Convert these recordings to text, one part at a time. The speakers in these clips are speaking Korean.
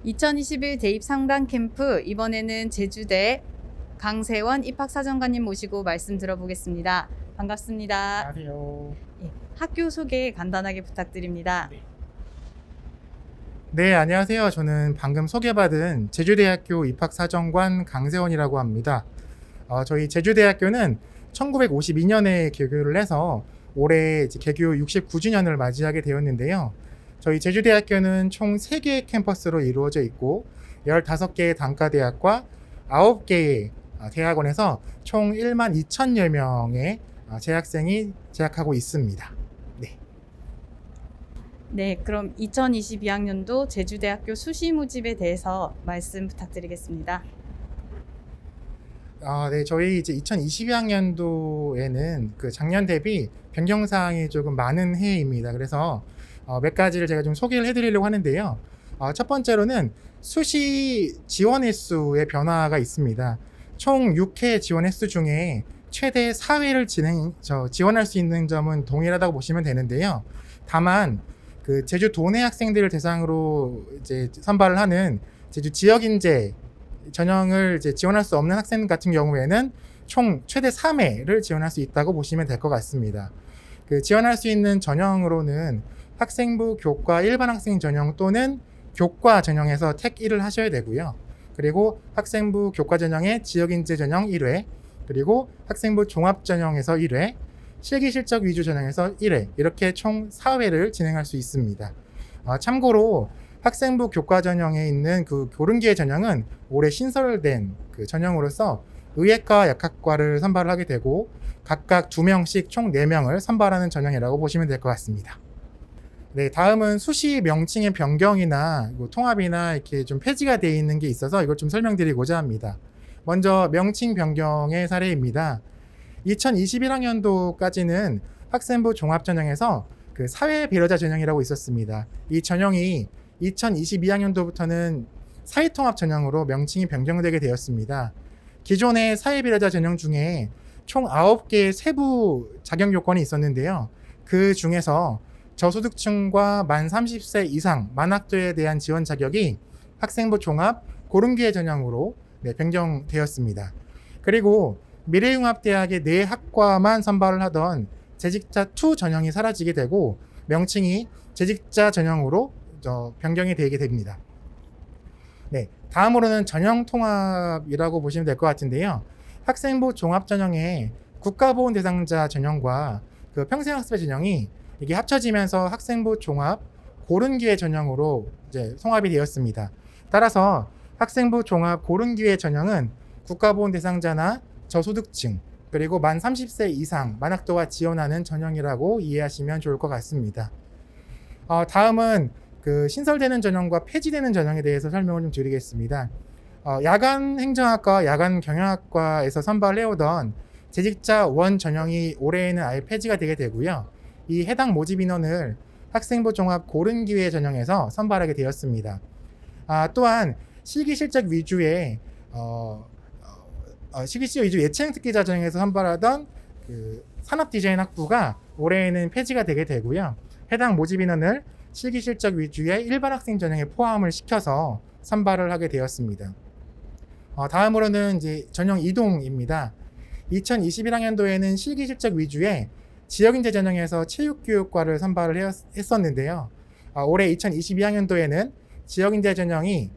2021 대입 상담 캠프, 이번에는 제주대 강세원 입학사정관님 모시고 말씀 들어보겠습니다. 반갑습니다. 안녕하세요. 예, 학교 소개 간단하게 부탁드립니다. 네, 안녕하세요. 저는 방금 소개받은 제주대학교 입학사정관 강세원이라고 합니다. 저희 제주대학교는 1952년에 개교를 해서 올해 이제 개교 69주년을 맞이하게 되었는데요. 저희 제주대학교는 총 3개의 캠퍼스로 이루어져 있고 15개의 단과대학과 9개의 대학원에서 총 1만 2천여 명의 재학생이 재학하고 있습니다. 네. 네, 그럼 2022학년도 제주대학교 수시 모집에 대해서 말씀 부탁드리겠습니다. 네, 저희 이제 2022학년도에는 그 작년 대비 변경 사항이 조금 많은 해입니다. 그래서 몇 가지를 제가 좀 소개를 해드리려고 하는데요. 첫 번째로는 수시 지원 횟수의 변화가 있습니다. 총 6회 지원 횟수 중에 최대 4회를 지원할 수 있는 점은 동일하다고 보시면 되는데요. 다만 그 제주 도내 학생들을 대상으로 이제 선발을 하는 제주 지역 인재 전형을 이제 지원할 수 없는 학생 같은 경우에는 총 최대 3회를 지원할 수 있다고 보시면 될 것 같습니다. 그 지원할 수 있는 전형으로는 학생부 교과 일반 학생 전형 또는 교과 전형에서 택 1을 하셔야 되고요. 그리고 학생부 교과 전형의 지역인재 전형 1회, 그리고 학생부 종합 전형에서 1회, 실기 실적 위주 전형에서 1회, 이렇게 총 4회를 진행할 수 있습니다. 참고로 학생부 교과 전형에 있는 그 고른기회 전형은 올해 신설된 그 전형으로서 의예과 약학과를 선발을 하게 되고 각각 2명씩 총 4명을 선발하는 전형이라고 보시면 될 것 같습니다. 네, 다음은 수시 명칭의 변경이나 통합이나 이렇게 좀 폐지가 되어 있는 게 있어서 이걸 좀 설명드리고자 합니다. 먼저 명칭 변경의 사례입니다. 2021학년도까지는 학생부 종합 전형에서 그 사회 배려자 전형이라고 있었습니다. 이 전형이 2022학년도부터는 사회통합 전형으로 명칭이 변경되게 되었습니다. 기존의 사회 배려자 전형 중에 총 9개의 세부 자격 요건이 있었는데요. 그 중에서 저소득층과 만 30세 이상 만학도에 대한 지원 자격이 학생부 종합 고른기회 전형으로 변경되었습니다. 그리고 미래융합대학의 4학과만 선발을 하던 재직자 2 전형이 사라지게 되고 명칭이 재직자 전형으로 변경이 되게 됩니다. 네, 다음으로는 전형 통합이라고 보시면 될 것 같은데요. 학생부 종합 전형의 국가보훈 대상자 전형과 그 평생학습의 전형이 이게 합쳐지면서 학생부 종합 고른기회 전형으로 이제 통합이 되었습니다. 따라서 학생부 종합 고른기회 전형은 국가보훈 대상자나 저소득층 그리고 만 30세 이상 만학도가 지원하는 전형이라고 이해하시면 좋을 것 같습니다. 다음은 그 신설되는 전형과 폐지되는 전형에 대해서 설명을 좀 드리겠습니다. 야간 행정학과, 야간 경영학과에서 선발해오던 재직자 1 전형이 올해에는 아예 폐지가 되게 되고요. 이 해당 모집 인원을 학생부 종합 고른기회 전형에서 선발하게 되었습니다. 또한 실기 실적 위주의 예체능 특기자 전형에서 선발하던 그 산업 디자인 학부가 올해에는 폐지가 되게 되고요. 해당 모집 인원을 실기 실적 위주의 일반 학생 전형에 포함을 시켜서 선발을 하게 되었습니다. 다음으로는 이제 전형 이동입니다. 2021학년도에는 실기 실적 위주의 지역인재 전형에서 체육교육과를 선발을 했었는데요. 올해 2022학년도에는 지역인재 전형이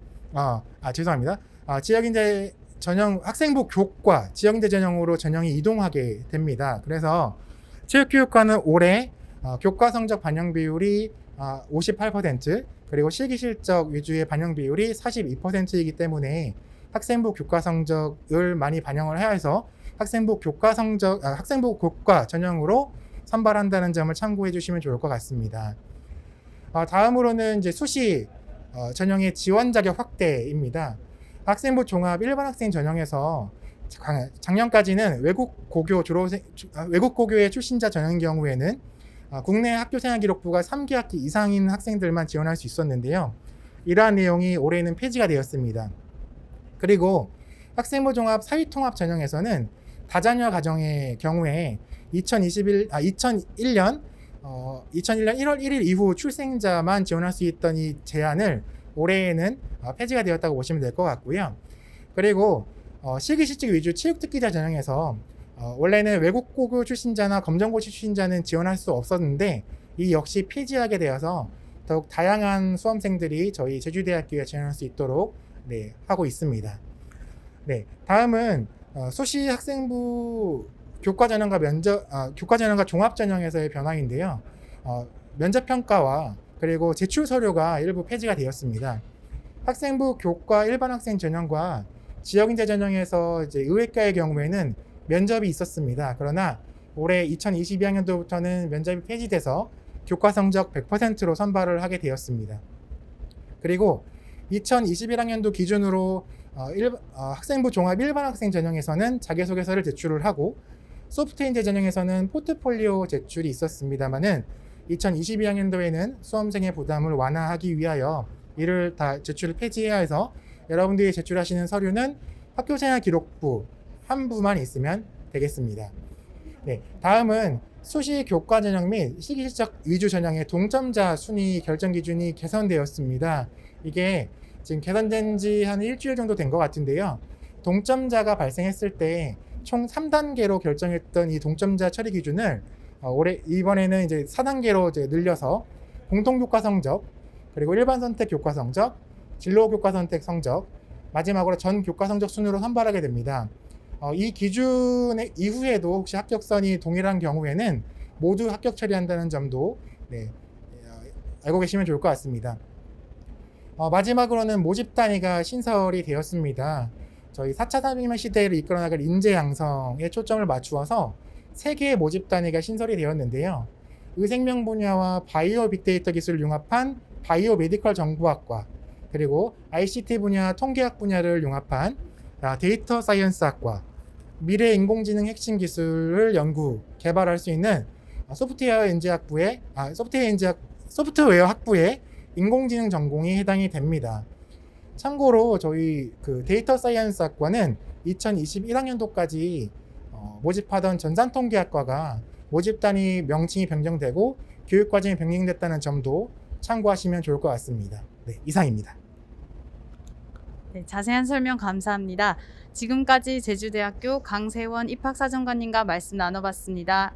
지역인재 전형 학생부 교과 지역인재 전형으로 전형이 이동하게 됩니다. 그래서 체육교육과는 올해 교과 성적 반영 비율이 58% 그리고 실기 실적 위주의 반영 비율이 42%이기 때문에 학생부 교과 성적을 많이 반영을 해서 학생부 교과 전형으로 선발한다는 점을 참고해 주시면 좋을 것 같습니다. 다음으로는 이제 수시 전형의 지원 자격 확대입니다. 학생부 종합 일반 학생 전형에서 작년까지는 외국 고교의 출신자 전형인 경우에는 국내 학교생활기록부가 3개학기 이상인 학생들만 지원할 수 있었는데요. 이러한 내용이 올해는 폐지가 되었습니다. 그리고 학생부 종합 사회통합 전형에서는 다자녀 가정의 경우에 2001년 1월 1일 이후 출생자만 지원할 수 있던 이 제한을 올해에는 폐지가 되었다고 보시면 될 것 같고요. 그리고 실기실직 위주 체육특기자 전형에서 원래는 외국 고교 출신자나 검정고시 출신자는 지원할 수 없었는데 이 역시 폐지하게 되어서 더욱 다양한 수험생들이 저희 제주대학교에 지원할 수 있도록 하고 있습니다. 다음은 수시 학생부 교과 전형과 교과 전형과 종합 전형에서의 변화인데요. 면접 평가와 그리고 제출 서류가 일부 폐지가 되었습니다. 학생부 교과 일반 학생 전형과 지역인재 전형에서 이제 의외과의 경우에는 면접이 있었습니다. 그러나 올해 2022학년도부터는 면접이 폐지돼서 교과 성적 100%로 선발을 하게 되었습니다. 그리고 2021학년도 기준으로 학생부 종합 일반 학생 전형에서는 자기소개서를 제출을 하고 소프트인재 전형에서는 포트폴리오 제출이 있었습니다만은 2022학년도에는 수험생의 부담을 완화하기 위하여 이를 다 제출을 폐지해야 해서 여러분들이 제출하시는 서류는 학교생활 기록부 한 부만 있으면 되겠습니다. 다음은 수시 교과 전형 및 실기실적 위주 전형의 동점자 순위 결정 기준이 개선되었습니다. 이게 지금 개선된 지 한 일주일 정도 된 것 같은데요. 동점자가 발생했을 때 총 3단계로 결정했던 이 동점자 처리 기준을 이번에는 이제 4단계로 이제 늘려서 공통교과 성적, 그리고 일반 선택 교과 성적, 진로 교과 선택 성적, 마지막으로 전 교과 성적 순으로 선발하게 됩니다. 이 기준 이후에도 혹시 합격선이 동일한 경우에는 모두 합격 처리한다는 점도 알고 계시면 좋을 것 같습니다. 마지막으로는 모집 단위가 신설이 되었습니다. 저희 4차 산업혁명 시대를 이끌어나갈 인재 양성에 초점을 맞추어서 3개의 모집 단위가 신설이 되었는데요. 의생명 분야와 바이오 빅데이터 기술을 융합한 바이오 메디컬 정보학과, 그리고 ICT 분야 통계학 분야를 융합한 데이터 사이언스학과, 미래 인공지능 핵심 기술을 연구 개발할 수 있는 소프트웨어 학부의 인공지능 전공이 해당이 됩니다. 참고로 저희 그 데이터 사이언스 학과는 2021학년도까지 모집하던 전산통계학과가 모집 단위 명칭이 변경되고 교육 과정이 변경됐다는 점도 참고하시면 좋을 것 같습니다. 이상입니다. 자세한 설명 감사합니다. 지금까지 제주대학교 강세원 입학사정관님과 말씀 나눠봤습니다.